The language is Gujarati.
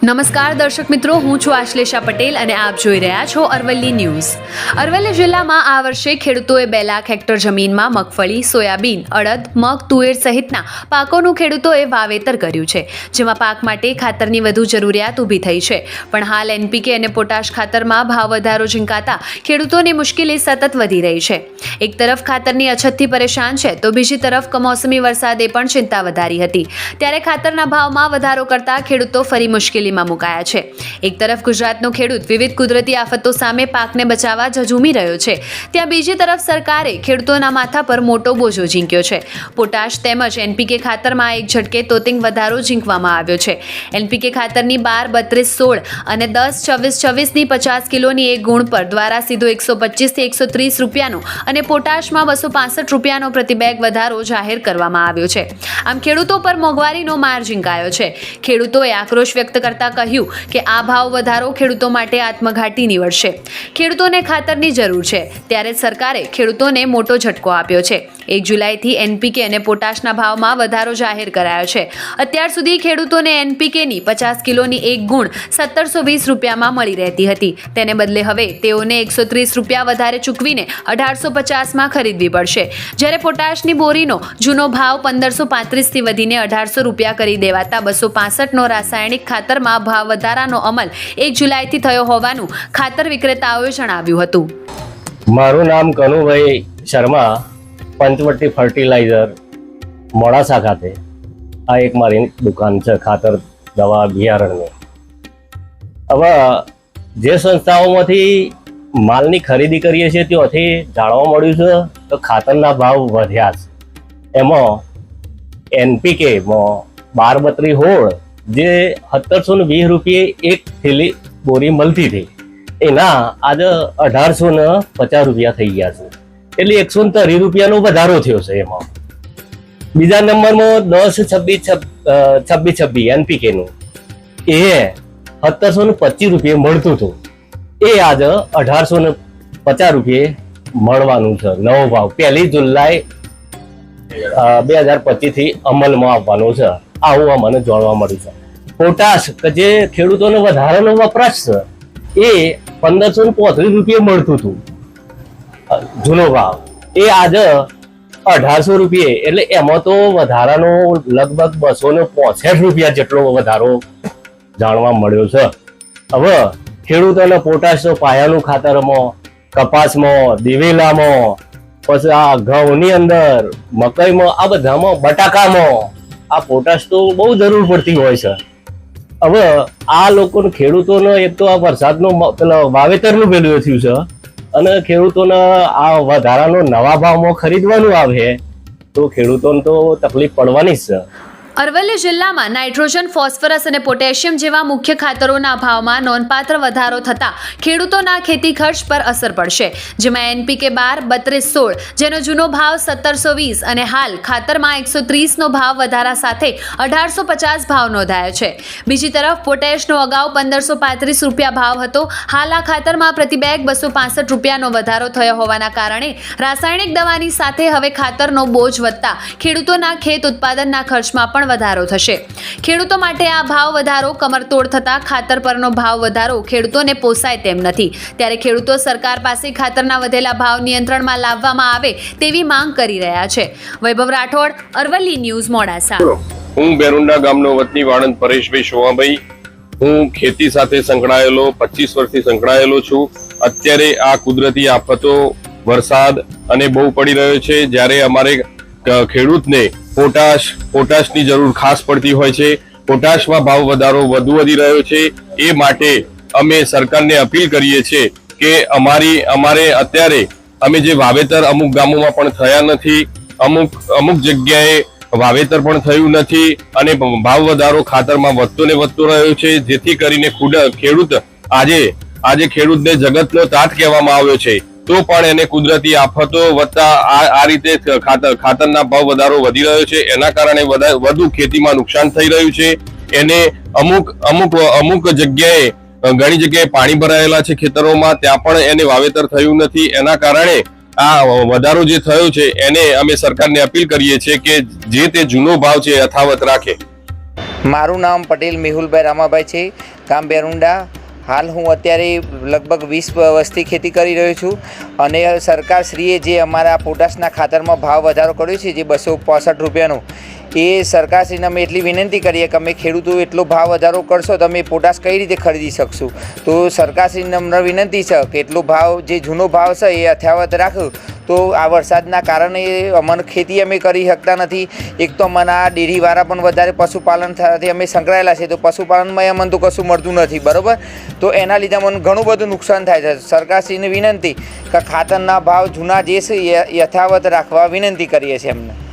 નમસ્કાર દર્શક મિત્રો, હું છું આશ્લેષા પટેલ અને આપ જોઈ રહ્યા છો અરવલ્લી ન્યૂઝ. અરવલ્લી જિલ્લામાં આ વર્ષે ખેડૂતોએ 2 લાખ હેક્ટર જમીનમાં મગફળી, સોયાબીન, અડદ, મગ, તુવેર સહિતના પાકોનું ખેડૂતોએ વાવેતર કર્યું છે, જેમાં પાક માટે ખાતરની વધુ જરૂરિયાત ઊભી થઈ છે. પણ હાલ NPK અને પોટાશ ખાતરમાં ભાવ વધારો ઝીંકાતા ખેડૂતોની મુશ્કેલી સતત વધી રહી છે. એક તરફ ખાતરની અછતથી પરેશાન છે તો બીજી તરફ કમોસમી વરસાદે પણ ચિંતા વધારી હતી. ત્યારે ખાતરના ભાવમાં વધારો કરતા ખેડૂતો ફરી મુશ્કેલીમાં મુકાયા છે. એક તરફ ગુજરાતનો ખેડૂત વિવિધ કુદરતી આફતો સામે પાકને બચાવવા ઝઝૂમી રહ્યો છે, ત્યાં બીજી તરફ સરકારે ખેડૂતોના માથા પર મોટો બોજો ઝીંક્યો છે. પોટાશ તેમજ NPK ખાતરમાં એક ઝટકે તોતિંગ વધારો ઝીંકવામાં આવ્યો છે. NPK ખાતરની 12, 32, 16 અને 10, 24, 26ની 50 કિલોની એક ગુણ પર દ્વારા સીધો 125 થી 130 રૂપિયાનો અને પોટાશમાં 265 રૂપિયાનો પ્રતિ બેગ વધારો જાહેર કરવામાં આવ્યો છે. આમ ખેડૂતો પર મોંઘવારીનો માર ઝીંકાયો છે. ખેડૂતોએ આક્રોશ વ્યક્ત કરતા કહ્યું કે આ ભાવ વધારો ખેડૂતો માટે આત્મઘાતી નીવડશે. ખેડૂતોને ખાતરની જરૂર છે, ત્યારે સરકારે ખેડૂતોને મોટો ઝટકો આપ્યો છે. 1 જુલાઈથી NPK અને પોટાશના ભાવમાં વધારો જાહેર કરાયો છે. અત્યાર સુધી ખેડૂતોને NPKની 50 કિલોની એક ગુણ 1720 રૂપિયામાં મળી રહેતી હતી. તેને બદલે હવે તેઓને 130 રૂપિયા વધારે ચૂકવીને 1850માં ખરીદવી પડશે. જ્યારે પોટાશની બોરીનો જૂનો ભાવ 1535થી વધીને 1800 રૂપિયા કરી દેવાતા 265નો રાસાયણિક ખાતરમાં ભાવ વધારાનો અમલ 1 જુલાઈથી થયો હોવાનું ખાતર વિક્રેતાઓએ જણાવ્યું હતું. મારું નામ કનુભાઈ શર્મા, પંચવટી ફર્ટિલાઇઝર, મોડાસા ખાતે આ એક મારી દુકાન છે ખાતર, દવા, બિયારણની. હવે જે સંસ્થાઓમાંથી માલની ખરીદી કરીએ છીએ ત્યાંથી જાણવા મળ્યું છે તો ખાતરના ભાવ વધ્યા છે. એમાં NPKમાં 12, 32, 16 જે 1720 રૂપિયે એક થેલી બોરી મળતી હતી, એના આજે 1850 રૂપિયા થઈ ગયા છે. એટલે 130 રૂપિયાનો વધારો થયો છે. એમાં બીજા નંબરમાં 10, 26 NPK નું એ 1725 રૂપિયે મળતું હતું, એ આજે 1850 રૂપિયે મળવાનું છે. નવો ભાવ 1 જુલાઈ 2025 થી અમલમાં આવવાનો છે, આવું અમને જાણવા મળ્યું છે. પોટાશ કે જે ખેડૂતોને વધારાનો વપરાશ છે એ 1535 રૂપિયે મળતું હતું જૂનો ભાવ, એ આજે 1800 રૂપિયે. એટલે એમાં તો વધારાનો લગભગ 265 રૂપિયા જેટલો વધારો જાણવા મળ્યો છે. હવે ખેડૂતોને પોટાશ પાયાનું ખાતરમાં, કપાસમાં, દિવેલામાં, પછી આ ઘઉંની અંદર, મકાઈમાં, આ બધામાં, બટાકામાં આ પોટાશ તો બહુ જરૂર પડતી હોય છે. હવે આ લોકોને, ખેડૂતોને એક તો આ વરસાદનો વાવેતરનું પેલું થયું છે અને ખેડૂતોને આ વધારાનો નવા ભાવમાં ખરીદવાનું આવે તો ખેડૂતોને તો તકલીફ પડવાની જ છે. અરવલ્લી જિલ્લામાં નાઇટ્રોજન, ફોસ્ફરસ અને પોટેશિયમ જેવા મુખ્ય ખાતરોના ભાવમાં નોંધપાત્ર વધારો થતાં ખેડૂતોના ખેતી ખર્ચ પર અસર પડશે. જેમાં NPK 12, 32, 16 જેનો જૂનો ભાવ 1720 અને હાલ ખાતરમાં 130નો ભાવ વધારા સાથે 1850 ભાવ નોંધાયો છે. બીજી તરફ પોટેશનો અગાઉ 1535 રૂપિયા ભાવ હતો, હાલ આ ખાતરમાં પ્રતિ બેગ 265 રૂપિયાનો વધારો થયો હોવાના કારણે રાસાયણિક દવાની સાથે હવે ખાતરનો બોજ વધતા ખેડૂતોના ખેત ઉત્પાદનના ખર્ચમાં પણ વધારો થશે. ખેડૂતો માટે આ ભાવ વધારો કમરતોડ થતા ખાતર પરનો ભાવ વધારો ખેડૂતોને પોસાય તેમ નથી. ત્યારે ખેડૂતો સરકાર પાસે ખાતરના વધેલા ભાવ નિયંત્રણમાં લાવવામાં આવે તેવી માંગ કરી રહ્યા છે. વૈભવ રાઠોડ, અરવલ્લી ન્યૂઝ, મોડાસા. હું બેરુંડા ગામનો વતની વાણંદ પરેશભાઈ શોભાભાઈ. હું ખેતી સાથે સંકળાયેલો 25 વર્ષથી સંકળાયેલો છું. અત્યારે આ કુદરતી આફતો, વરસાદ અને બહુ પડી રહ્યો છે, જ્યારે અમારે ખેડૂતને પોટાશની જરૂર ખાસ પડતી હોય છે. પોટાશમાં ભાવ વધારો વધુ વધી રહ્યો છે. એ માટે અમે સરકારને અપીલ કરીએ છીએ કે અમારે અત્યારે અમે જે વાવેતર અમુક ગામોમાં પણ થયા નથી, અમુક જગ્યાએ વાવેતર પણ થયું નથી અને ભાવ વધારો ખાતરમાં વધતો ને વધતો રહ્યો છે, જેથી કરીને ખેડૂત આજે ખેડૂતને જગતનો તાત કહેવામાં આવ્યો છે. તો પણ એને કુદરતી આફતો વધતા આ રીતે ખાતરના ભાવ વધારો વધી રહ્યો છે. એના કારણે વધુ ખેતીમાં નુકસાન થઈ રહ્યું છે. એને અમુક જગ્યાએ, ઘણી જગ્યાએ પાણી ભરાયેલા છે ખેતરોમાં, ત્યાં પણ એને વાવેતર થયું નથી. એના કારણે આ વધારો જે થયો છે એને અમે સરકારને અપીલ કરીએ છીએ કે જે તે જૂનો ભાવ છે યથાવત રાખે. મારું નામ પટેલ મેહુલભાઈ રામાભાઈ છે, ગામ બેરુંડા. હાલ હું અત્યારે લગભગ 20 વર્ષથી ખેતી કરી રહ્યો છું અને સરકારશ્રીએ જે અમારા પોટાશના ખાતરમાં ભાવ વધારો કર્યો છે જે 265 રૂપિયાનો, એ સરકારશ્રીને અમે એટલી વિનંતી કરીએ કે અમે ખેડૂતો એટલો ભાવ વધારો કરશો તો અમે પોટાશ કઈ રીતે ખરીદી શકશું. તો સરકારશ્રીને નમ્ર વિનંતી છે કે એટલો ભાવ જે જૂનો ભાવ છે એ યથાવત રાખો. તો આ વરસાદના કારણે અમને ખેતી અમે કરી શકતા નથી. એક તો અમને આ ડેરીવાળા પણ વધારે પશુપાલન સાથે અમે સંકળાયેલા છે, તો પશુપાલનમાં અમને તો કશું મળતું નથી, બરાબર. તો એના લીધે અમને ઘણું બધું નુકસાન થાય છે. સરકારશ્રીને વિનંતી કે ખાતરના ભાવ જૂના જે છે એ યથાવત રાખવા વિનંતી કરીએ છીએ અમને.